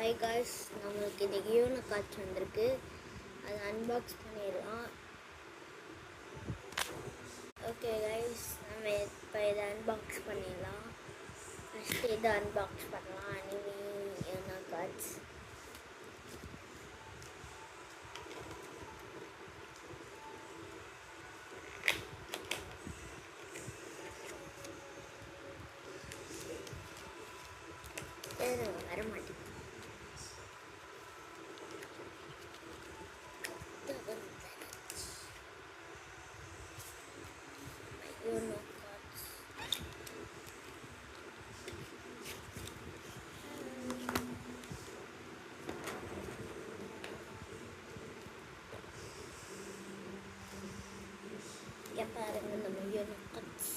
Hi guys, நம்மளுக்கு இன்றைக்கி யூனிகார்ட்ஸ் வந்திருக்கு. அதை அன்பாக்ஸ் பண்ணிடலாம். ஓகே காய்ஸ், நம்ம இப்போ இதை அன்பாக்ஸ் பண்ணிடலாம். ஃபஸ்ட்டு இதை அன்பாக்ஸ் பண்ணலாம். அனிமி யூனிகார்ட்ஸ். வர மாட்டேங்குது. பாருங்க நம்ம யூனிகார்ட்ஸ்.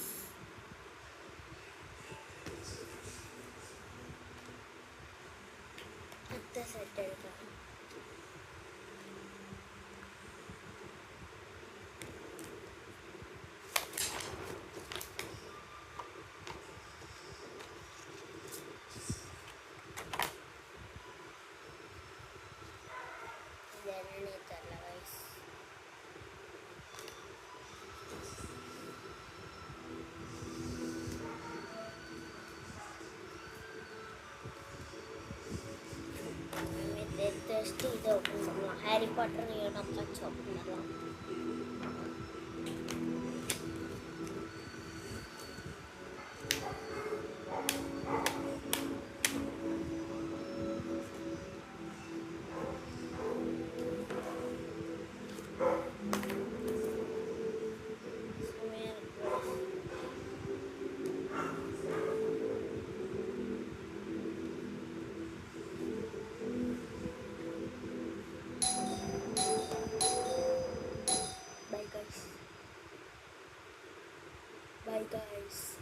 அடுத்த செட் எடுக்கலாம். இது என்னன்னே தெரியல guys. Just இதை ஓப்பன் பண்ணலாம். ஹாரி பாட்டர் யூனிகார்ட்ஸ் ஓப்பன் பண்ணலாம். Bye guys.